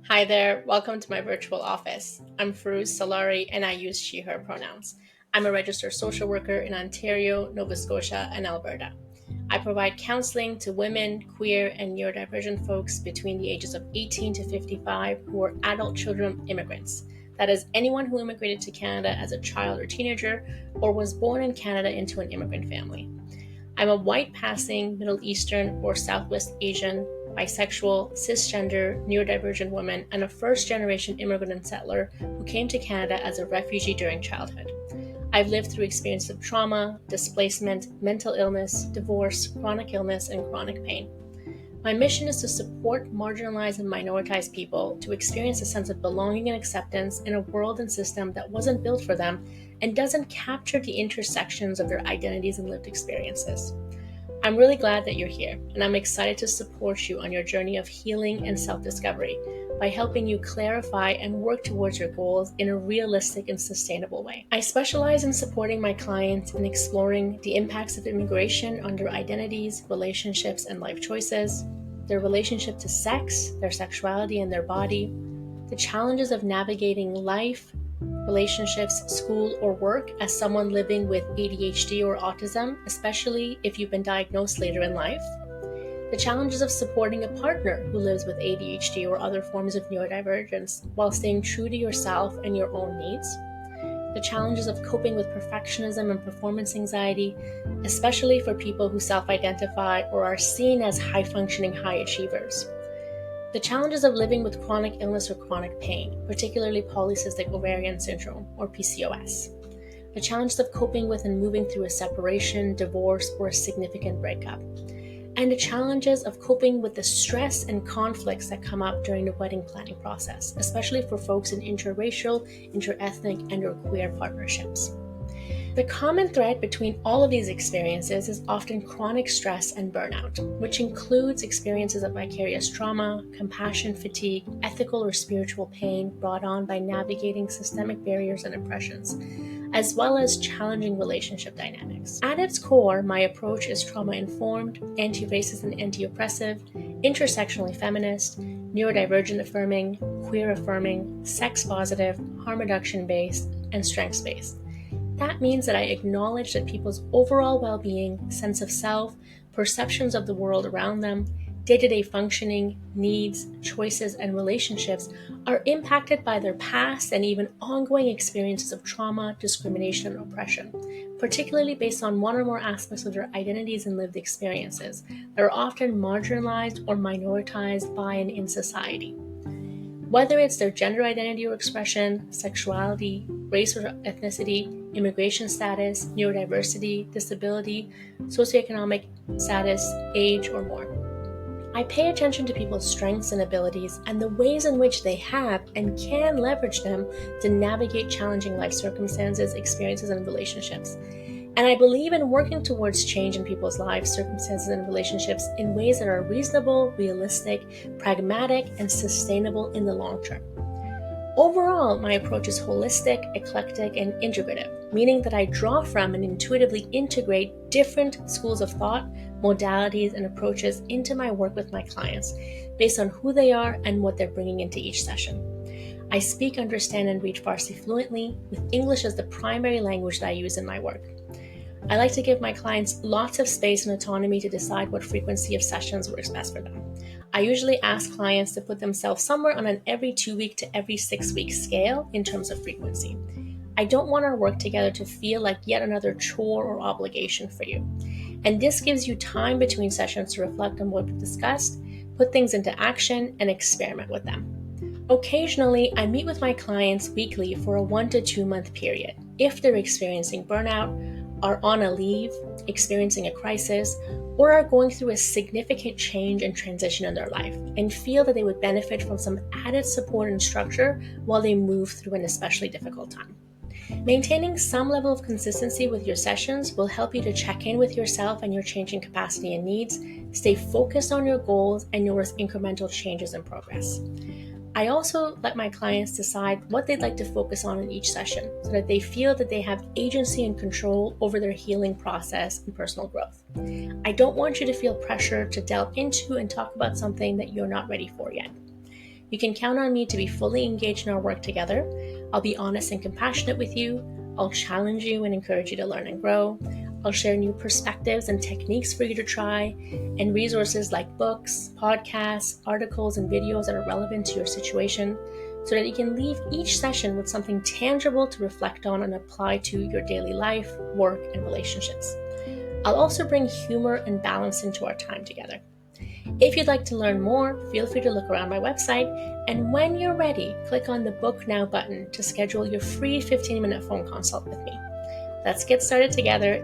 Hi there, welcome to my virtual office. I'm Forouz Salari and I use she, her pronouns. I'm a registered social worker in Ontario, Nova Scotia, and Alberta. I provide counseling to women, queer, and neurodivergent folks between the ages of 18 to 55 who are adult children of immigrants. That is, anyone who immigrated to Canada as a child or teenager or was born in Canada into an immigrant family. I'm a white passing Middle Eastern or Southwest Asian, bisexual, cisgender, neurodivergent woman, and a first generation immigrant and settler who came to Canada as a refugee during childhood. I've lived through experiences of trauma, displacement, mental illness, divorce, chronic illness, and chronic pain. My mission is to support marginalized and minoritized people to experience a sense of belonging and acceptance in a world and system that wasn't built for them and doesn't capture the intersections of their identities and lived experiences. I'm really glad that you're here, and I'm excited to support you on your journey of healing and self-discovery by helping you clarify and work towards your goals in a realistic and sustainable way. I specialize in supporting my clients in exploring the impacts of immigration on their identities, relationships, and life choices, their relationship to sex, their sexuality, and their body, the challenges of navigating life, relationships, school, or work as someone living with ADHD or autism, especially if you've been diagnosed later in life, the challenges of supporting a partner who lives with ADHD or other forms of neurodivergence while staying true to yourself and your own needs, the challenges of coping with perfectionism and performance anxiety, especially for people who self-identify or are seen as high-functioning high achievers, the challenges of living with chronic illness or chronic pain, particularly polycystic ovarian syndrome or PCOS, the challenges of coping with and moving through a separation, divorce, or a significant breakup, and the challenges of coping with the stress and conflicts that come up during the wedding planning process, especially for folks in interracial, interethnic, and or queer partnerships. The common thread between all of these experiences is often chronic stress and burnout, which includes experiences of vicarious trauma, compassion fatigue, ethical or spiritual pain brought on by navigating systemic barriers and oppressions, as well as challenging relationship dynamics. At its core, my approach is trauma-informed, anti-racist and anti-oppressive, intersectionally feminist, neurodivergent affirming, queer affirming, sex positive, harm reduction based, and strengths based. That means that I acknowledge that people's overall well-being, sense of self, perceptions of the world around them, day-to-day functioning, needs, choices, and relationships are impacted by their past and even ongoing experiences of trauma, discrimination, and oppression, particularly based on one or more aspects of their identities and lived experiences that are often marginalized or minoritized by and in society. Whether it's their gender identity or expression, sexuality, race or ethnicity, immigration status, neurodiversity, disability, socioeconomic status, age, or more. I pay attention to people's strengths and abilities and the ways in which they have and can leverage them to navigate challenging life circumstances, experiences, and relationships. And I believe in working towards change in people's lives, circumstances, and relationships in ways that are reasonable, realistic, pragmatic, and sustainable in the long term. Overall, my approach is holistic, eclectic, and integrative, meaning that I draw from and intuitively integrate different schools of thought, modalities, and approaches into my work with my clients based on who they are and what they're bringing into each session. I speak, understand, and read Farsi fluently, with English as the primary language that I use in my work. I like to give my clients lots of space and autonomy to decide what frequency of sessions works best for them. I usually ask clients to put themselves somewhere on an every 2-week to every 6-week scale in terms of frequency. I don't want our work together to feel like yet another chore or obligation for you. And this gives you time between sessions to reflect on what we've discussed, put things into action, and experiment with them. Occasionally, I meet with my clients weekly for a 1 to 2 month period if they're experiencing burnout, are on a leave, experiencing a crisis, or are going through a significant change and transition in their life and feel that they would benefit from some added support and structure while they move through an especially difficult time. Maintaining some level of consistency with your sessions will help you to check in with yourself and your changing capacity and needs, stay focused on your goals, and notice incremental changes in progress. I also let my clients decide what they'd like to focus on in each session so that they feel that they have agency and control over their healing process and personal growth. I don't want you to feel pressure to delve into and talk about something that you're not ready for yet. You can count on me to be fully engaged in our work together. I'll be honest and compassionate with you. I'll challenge you and encourage you to learn and grow. I'll share new perspectives and techniques for you to try, and resources like books, podcasts, articles, and videos that are relevant to your situation, so that you can leave each session with something tangible to reflect on and apply to your daily life, work, and relationships. I'll also bring humor and balance into our time together. If you'd like to learn more, feel free to look around my website, and when you're ready, click on the Book Now button to schedule your free 15-minute phone consult with me. Let's get started together.